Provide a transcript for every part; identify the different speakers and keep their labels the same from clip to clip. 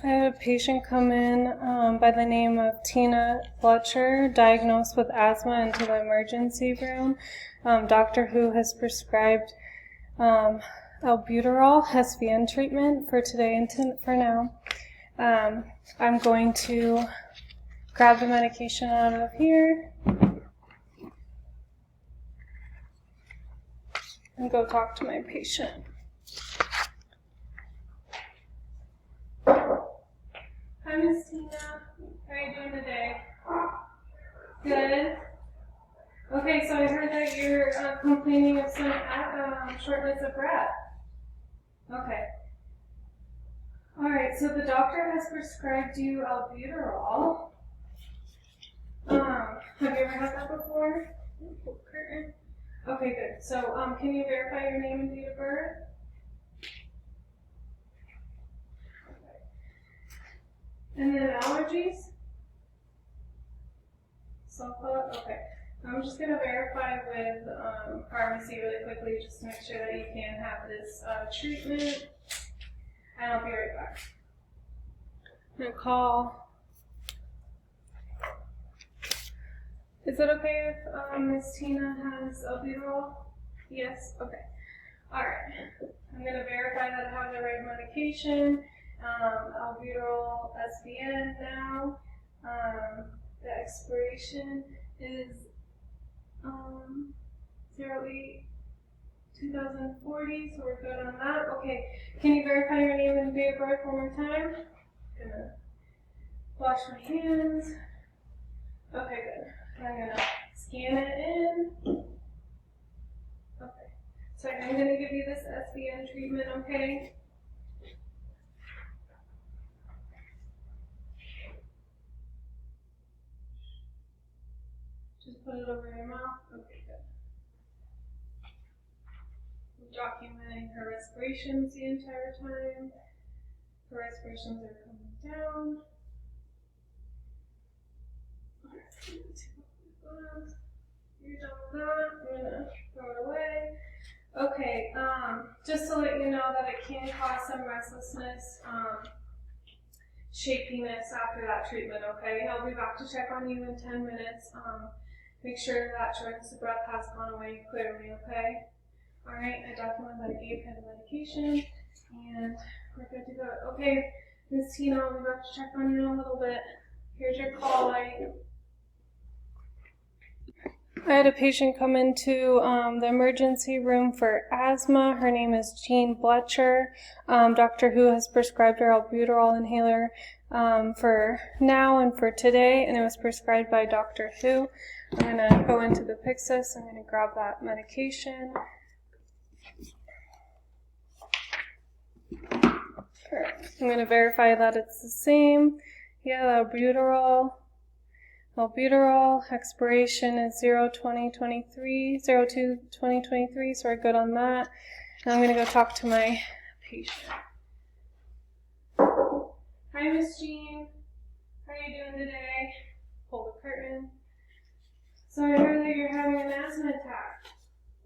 Speaker 1: I had a patient come in by the name of Tina Fletcher, diagnosed with asthma, into the emergency room. Dr. Who has prescribed albuterol SVN treatment for today and for now. I'm going to grab the medication out of here and go talk to my patient. Hi, Miss Tina. How are you doing today? Good. Okay, so I heard that you're complaining of some shortness of breath. Okay. All right, so the doctor has prescribed you albuterol. Have you ever had that before? Curtain. Okay, good. So can you verify your name and date of birth? And then allergies? Sulfa? Okay. I'm just going to verify with pharmacy really quickly just to make sure that you can have this treatment. And I'll be right back. I'm going to call. Is it okay if Miss Tina has albuterol? Yes? Okay. Alright. I'm going to verify that I have the right medication. Albuterol SVN now. The expiration is 08/2040, so we're good on that. Okay, can you verify your name and date of birth one more time? Gonna wash my hands. Okay, good. I'm gonna scan it in. Okay, so I'm gonna give you this SVN treatment, okay? Just put it over your mouth. Okay, good. Documenting her respirations the entire time. Her respirations are coming down. You're done with that. I'm gonna throw it away. Okay, just to let you know that it can cause some restlessness, shakiness after that treatment, okay? I'll be back to check on you in 10 minutes. Make sure that shortness of breath has gone away clearly, okay? Alright, I documented that I gave her the medication, and we're good to go. Okay, Miss Tina, I'll be back to check on you in a little bit. Here's your call light. I had a patient come into the emergency room for asthma. Her name is Jean Fletcher. Dr. Who has prescribed her albuterol inhaler for now and for today, and it was prescribed by Dr. Who. I'm going to go into the Pyxis. I'm going to grab that medication. I'm going to verify that it's the same. Yeah, albuterol. Expiration is 02/2023, so we're good on that. Now I'm going to go talk to my patient. Hi, Miss Jean. How are you doing today? Pull the curtain. So I heard that you're having an asthma attack.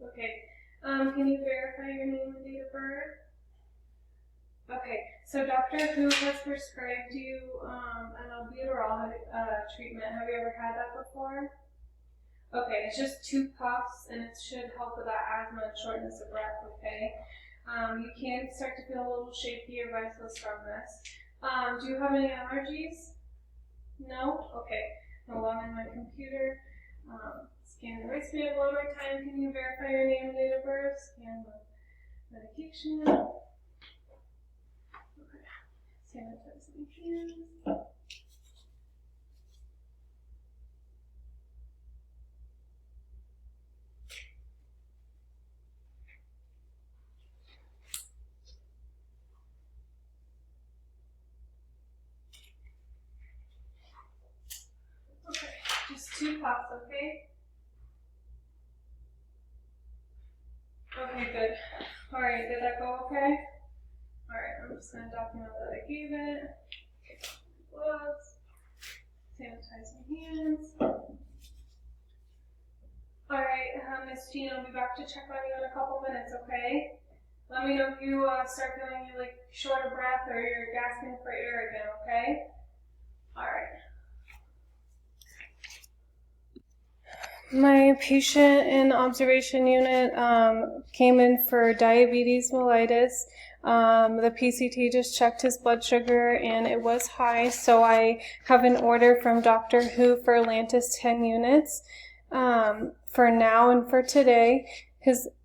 Speaker 1: Okay. Can you verify your name and date of birth? Okay, so Dr. Who has prescribed you an albuterol treatment. Have you ever had that before? Okay, it's just 2 puffs, and it should help with that asthma and shortness of breath, okay? You can start to feel a little shaky or breathless from this. Do you have any allergies? No? Okay, I'll log in my computer. Scan the wristband one more time. Can you verify your name and date of birth? Scan the medication. Sanitize my hands. Okay, just 2 puffs, okay? Okay, good. Alright, did that go okay? Alright, I'm just going to document that I gave it. Gloves. Sanitize my hands. Alright, Miss Jean, I'll be back to check on you in a couple minutes, okay? Let me know if you start feeling like short of breath or you're gasping for air again, okay? All right. My patient in observation unit came in for diabetes mellitus. The PCT just checked his blood sugar and it was high, so I have an order from Dr. Who for Lantus 10 units for now and for today.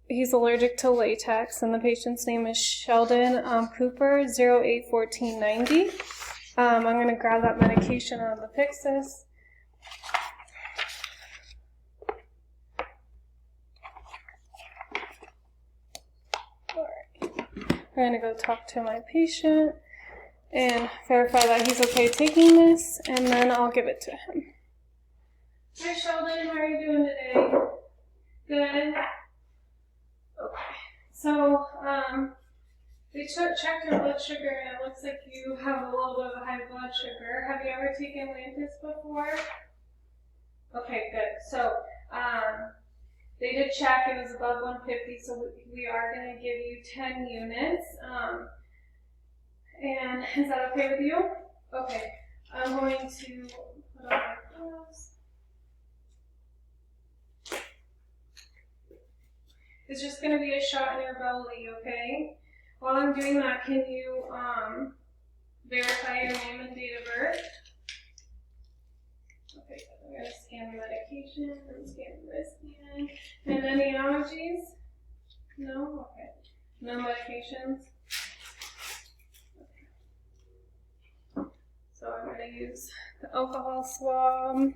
Speaker 1: He's allergic to latex, and the patient's name is Sheldon Cooper, 081490. I'm going to grab that medication out of the Pyxis. I'm going to go talk to my patient and verify that he's okay taking this, and then I'll give it to him. Hi Sheldon, how are you doing today? Good? Okay. So, they checked your blood sugar and it looks like you have a little bit of a high blood sugar. Have you ever taken Lantus before? Okay, good. So, they did check, it was above 150, so we are going to give you 10 units. And is that okay with you? Okay, I'm going to put on my gloves. It's just going to be a shot in your belly, okay? While I'm doing that, can you verify your name and date of birth? Okay, I'm going to scan the medication and scan the wristband. And any allergies? No? Okay. No medications? Okay. So I'm going to use the alcohol swab.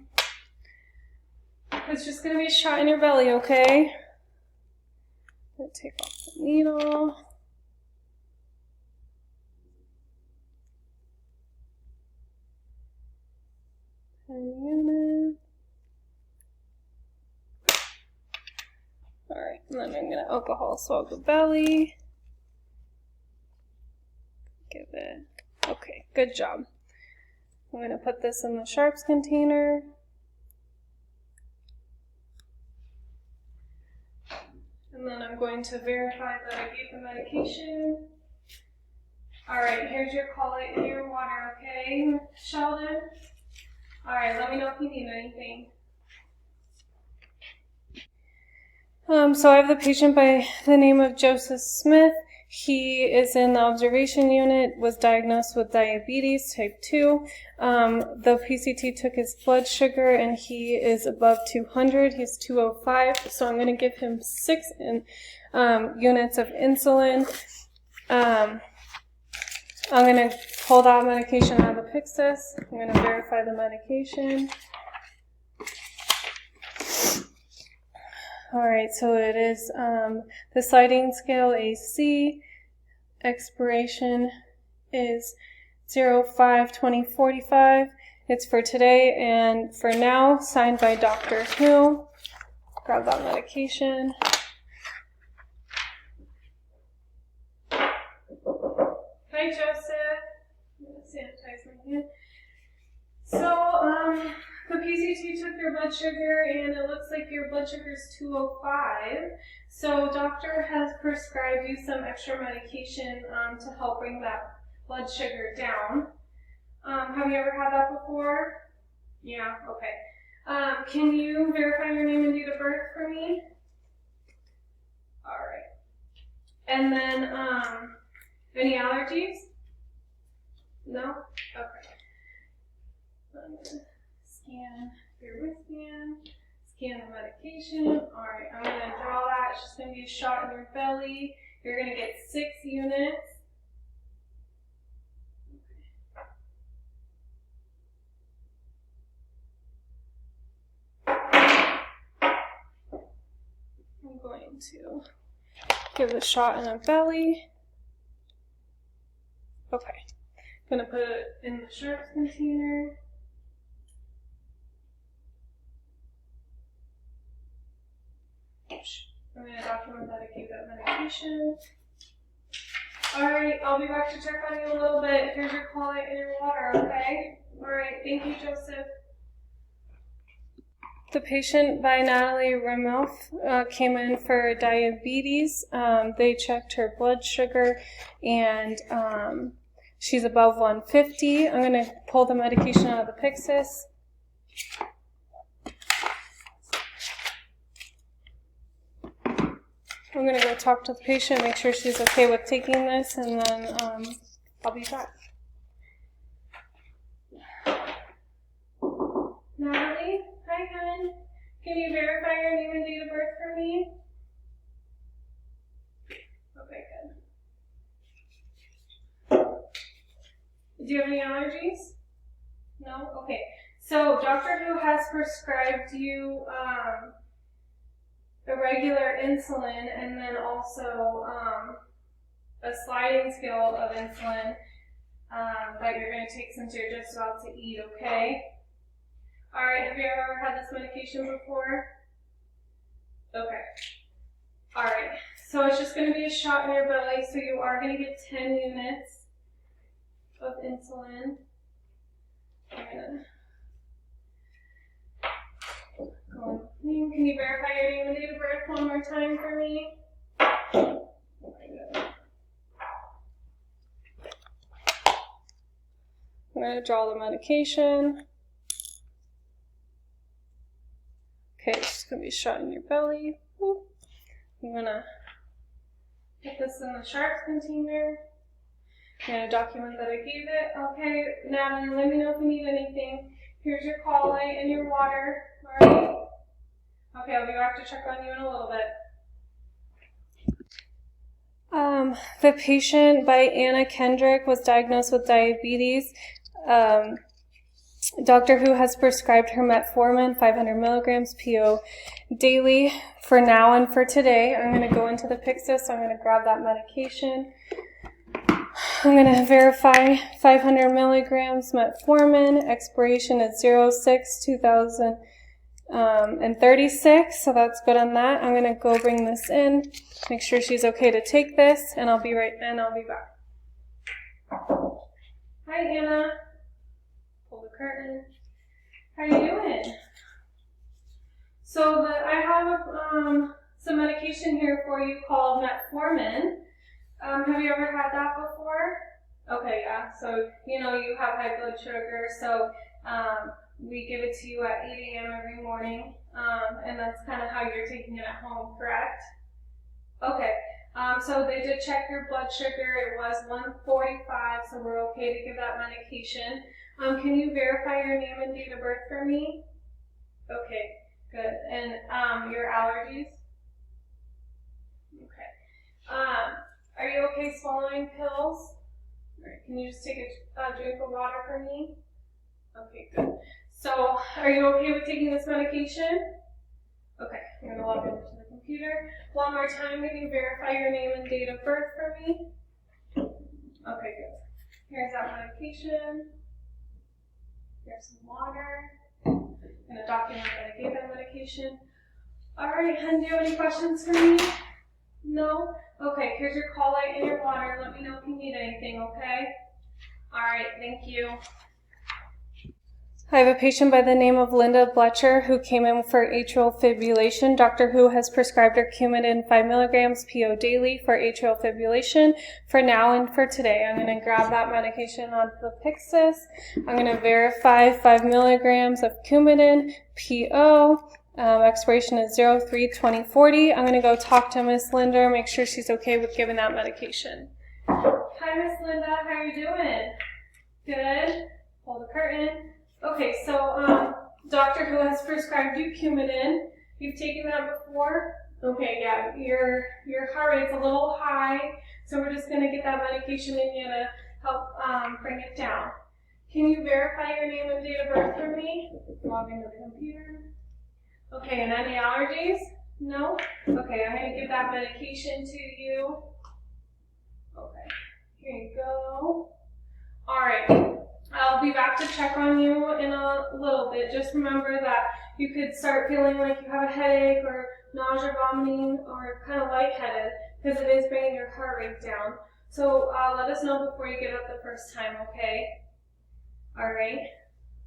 Speaker 1: It's just going to be a shot in your belly, okay? I'm going to take off the needle. Unit. Alright, and then I'm going to alcohol swab the belly. Give it. Okay, good job. I'm going to put this in the sharps container. And then I'm going to verify that I gave the medication. Alright, here's your call-out and your water, okay, Sheldon? Alright, let me know if you need anything. So I have the patient by the name of Joseph Smith. He is in the observation unit, was diagnosed with diabetes type 2. The PCT took his blood sugar and he is above 200. He's 205, so I'm going to give him 6 units of insulin. I'm going to pull that medication out of the Pyxis. I'm going to verify the medication. Alright, so it is the sliding scale AC. Expiration is 05/20/45. It's for today and for now, signed by Dr. Who. Grab that medication. Hi, Joseph. I'm going to sanitize my hand. So, the PCT took your blood sugar and it looks like your blood sugar is 205. So, doctor has prescribed you some extra medication to help bring that blood sugar down. Have you ever had that before? Yeah, okay. Can you verify your name and date of birth for me? Alright. And then, any allergies? No? Okay. I'm going to scan your wristband, scan the medication. Alright, I'm going to draw that. It's just going to be a shot in your belly. You're going to get 6 units. I'm going to give the shot in the belly. Okay. I'm going to put it in the sharps container. I'm going to document that I gave that medication. Alright, I'll be back to check on you a little bit. Here's your call-out and your water, okay? Alright, thank you, Joseph. The patient by Natalie Remelf came in for diabetes. They checked her blood sugar and she's above 150. I'm going to pull the medication out of the Pyxis. I'm going to go talk to the patient, make sure she's okay with taking this, and then I'll be back. Natalie, hi hon. Can you verify your name and date of birth for me? Okay, good. Do you have any allergies? No? Okay. So Dr. Who has prescribed you a regular insulin and then also a sliding scale of insulin that you're going to take since you're just about to eat, okay? All right, have you ever had this medication before? Okay. All right, so it's just going to be a shot in your belly, so you are going to get 10 units of insulin. Can you verify your name and date of birth one more time for me? I'm going to draw the medication. Okay, it's just going to be a shot in your belly. I'm going to put this in the sharps container. I'm going to document that I gave it. Okay, Natalie, let me know if you need anything. Here's your call light and your water. All right? Okay, I'll be back to check on you in a little bit. The patient by Anna Kendrick was diagnosed with diabetes. Dr. Who has prescribed her metformin, 500 milligrams PO daily for now and for today. I'm going to go into the Pyxis, so I'm going to grab that medication. I'm going to verify 500 milligrams metformin. Expiration is 06/2036, so that's good on that. I'm going to go bring this in, make sure she's okay to take this, and I'll be back. Hi, Anna. Pull the curtain. How you doing? So I have some medication here for you called metformin. Have you ever had that before? Okay, yeah. So, you have high blood sugar, so we give it to you at 8 a.m. every morning, and that's kind of how you're taking it at home, correct? Okay. So they did check your blood sugar. It was 145, so we're okay to give that medication. Can you verify your name and date of birth for me? Okay, good. And your allergies? Okay. Are you okay swallowing pills? All right. Can you just take a drink of water for me? Okay, good. So, are you okay with taking this medication? Okay, I'm going to log into the computer. One more time, can you verify your name and date of birth for me? Okay, good. Here's that medication. Here's some water. I'm going to document that I gave that medication. All right, hun, do you have any questions for me? No? Okay, here's your call light and your water. Let me know if you need anything, okay? All right, thank you. I have a patient by the name of Linda Bletcher who came in for atrial fibrillation. Dr. Who has prescribed her Coumadin 5 milligrams PO daily for atrial fibrillation for now and for today. I'm going to grab that medication onto the Pyxis. I'm going to verify 5 milligrams of Coumadin PO. Expiration is 03/2040. I'm going to go talk to Miss Linda, make sure she's okay with giving that medication. Hi, Miss Linda. How are you doing? Good. Pull the curtain. Okay, so Dr. Who has prescribed you Coumadin. You've taken that before? Okay, yeah, your heart rate's a little high, so we're just going to get that medication in you to help bring it down. Can you verify your name and date of birth for me? Log into the computer. Okay, and any allergies? No? Okay, I'm going to give that medication to you. Okay, here you go. All right. I'll be back to check on you in a little bit. Just remember that you could start feeling like you have a headache or nausea, vomiting, or kind of lightheaded because it is bringing your heart rate down. So let us know before you get up the first time, okay? All right?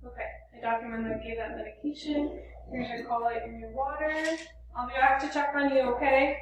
Speaker 1: Okay, I documented that I gave that medication. Here's your call light and your water. I'll be back to check on you, okay?